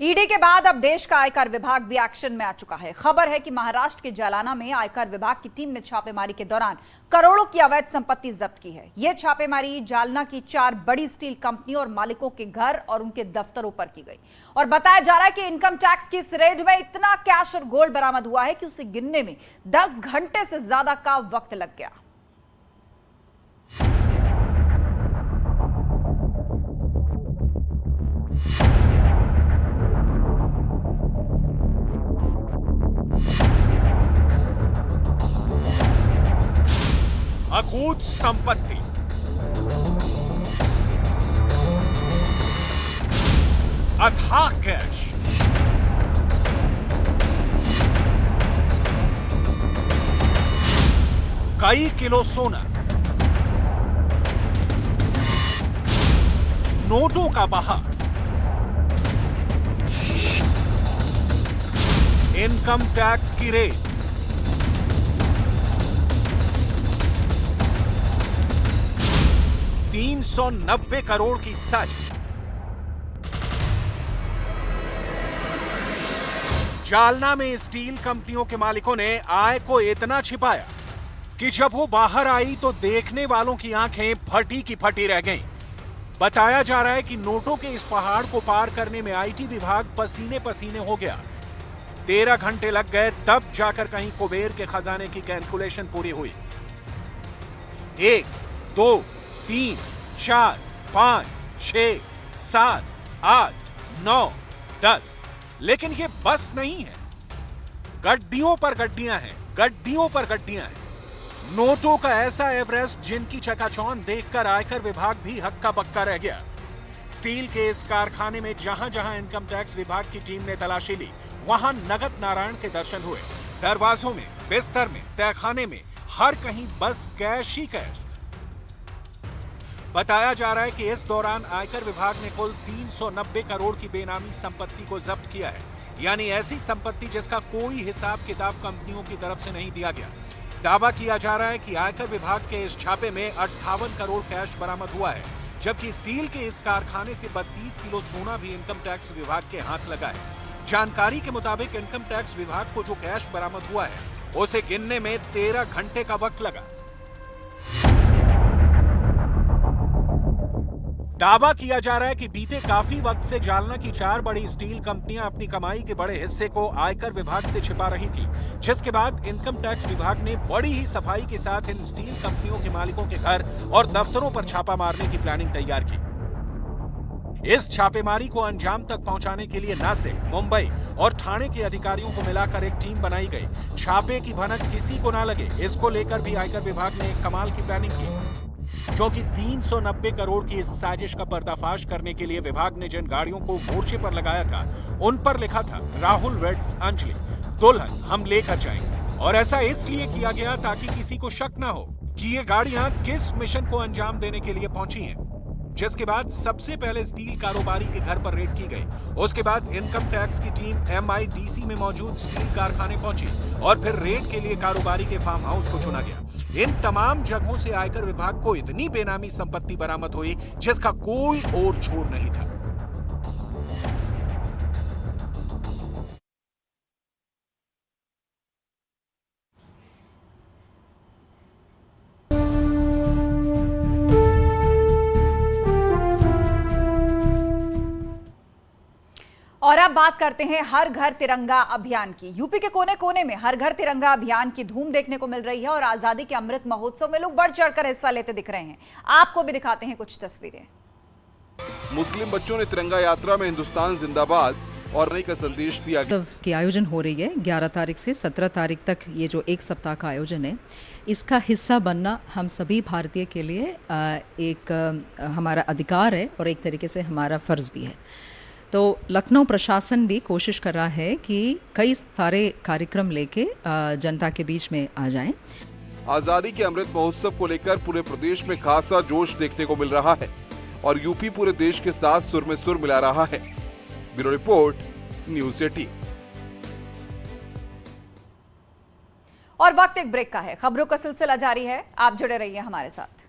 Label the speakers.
Speaker 1: ED के बाद अब देश का आयकर विभाग भी एक्शन में आ चुका है। खबर है कि महाराष्ट्र के जालना में आयकर विभाग की टीम ने छापेमारी के दौरान करोड़ों की अवैध संपत्ति जब्त की है। यह छापेमारी जालना की 4 बड़ी स्टील कंपनी और मालिकों के घर और उनके दफ्तरों पर की गई और बताया जा रहा है कि इनकम टैक्स की इस रेड में इतना कैश और गोल्ड बरामद हुआ है कि उसे गिनने में 10 घंटे से ज्यादा का वक्त लग गया।
Speaker 2: अकूत संपत्ति, अथाह कैश, कई किलो सोना, नोटों का बहार, इनकम टैक्स की रेड, $390 करोड़ की साजिश। जालना में स्टील कंपनियों के मालिकों ने आय को इतना छिपाया कि जब वो बाहर आई तो देखने वालों की आंखें फटी की फटी रह गईं। बताया जा रहा है कि नोटों के इस पहाड़ को पार करने में आईटी विभाग पसीने पसीने हो गया। 13 घंटे लग गए, तब जाकर कहीं कुबेर के खजाने की कैलकुलेशन पूरी हुई। 1, 2, 3, 4, 5, 6, 7, 8, 9, 10। लेकिन ये बस नहीं है, गड्डियों पर गड्डियां हैं, गड्डियों पर गड्डियां हैं। नोटों का ऐसा एवरेस्ट जिनकी चकाचौंध देखकर आयकर विभाग भी हक्का बक्का रह गया। स्टील के इस कारखाने में जहां जहां इनकम टैक्स विभाग की टीम ने तलाशी ली, वहां नगद नारायण के दर्शन हुए। दरवाजों में, बिस्तर में, तहखाने में, हर कहीं बस कैश ही कैश। बताया जा रहा है कि इस दौरान आयकर विभाग ने कुल 390 करोड़ की बेनामी संपत्ति को जब्त किया है, यानी ऐसी संपत्ति जिसका कोई हिसाब किताब कंपनियों की तरफ से नहीं दिया गया। दावा किया जा रहा है कि आयकर विभाग के इस छापे में 58 करोड़ कैश बरामद हुआ है, जबकि स्टील के इस कारखाने से 32 किलो सोना भी इनकम टैक्स विभाग के हाथ लगा है। जानकारी के मुताबिक इनकम टैक्स विभाग को जो कैश बरामद हुआ है, उसे गिनने में 13 घंटे का वक्त लगा। दावा किया जा रहा है कि बीते काफी वक्त से जालना की 4 बड़ी स्टील कंपनियां अपनी कमाई के बड़े हिस्से को आयकर विभाग से छिपा रही थी, जिसके बाद इनकम टैक्स विभाग ने बड़ी ही सफाई के साथ इन स्टील कंपनियों के मालिकों के घर और दफ्तरों पर छापा मारने की प्लानिंग तैयार की। इस छापेमारी को अंजाम तक पहुंचाने के लिए नासिक, मुंबई और ठाणे के अधिकारियों को मिलाकर एक टीम बनाई गई। छापे की भनक किसी को ना लगे, इसको लेकर भी आयकर विभाग ने एक कमाल की प्लानिंग की। क्योंकि 390 करोड़ की इस साजिश का पर्दाफाश करने के लिए विभाग ने जिन गाड़ियों को मोर्चे पर लगाया था, उन पर लिखा था राहुल वेड्स अंजलि, दुल्हन हम लेकर जाएंगे। और ऐसा इसलिए किया गया ताकि किसी को शक ना हो कि ये गाड़ियां किस मिशन को अंजाम देने के लिए पहुंची हैं। जिसके बाद सबसे पहले स्टील कारोबारी के घर पर रेड की गई। उसके बाद इनकम टैक्स की टीम MIDC में मौजूद स्टील कारखाने पहुंची और फिर रेड के लिए कारोबारी के फार्म हाउस को चुना गया। इन तमाम जगहों से आयकर विभाग को इतनी बेनामी संपत्ति बरामद हुई जिसका कोई और छोर नहीं था।
Speaker 1: और अब बात करते हैं हर घर तिरंगा अभियान की। यूपी के कोने कोने में हर घर तिरंगा अभियान की धूम देखने को मिल रही है और आजादी के अमृत महोत्सव में लोग बढ़ चढ़कर हिस्सा लेते दिख रहे हैं। आपको भी दिखाते हैं कुछ तस्वीरें।
Speaker 3: मुस्लिम बच्चों ने तिरंगा यात्रा में हिंदुस्तान जिंदाबाद और नई का संदेश दिया
Speaker 4: की आयोजन हो रही है। 11 तारीख से 17 तारीख तक ये जो एक सप्ताह का आयोजन है, इसका हिस्सा बनना हम सभी भारतीय के लिए एक हमारा अधिकार है और एक तरीके से हमारा फर्ज भी है। तो लखनऊ प्रशासन भी कोशिश कर रहा है कि कई सारे कार्यक्रम लेके जनता के बीच में आ जाएं।
Speaker 3: आजादी के अमृत महोत्सव को लेकर पूरे प्रदेश में खासा जोश देखने को मिल रहा है और यूपी पूरे देश के साथ सुर में सुर मिला रहा है। Bureau report, news 18।
Speaker 1: और वक्त एक ब्रेक का है। खबरों का सिलसिला जारी है, आप जुड़े रहिए हमारे साथ।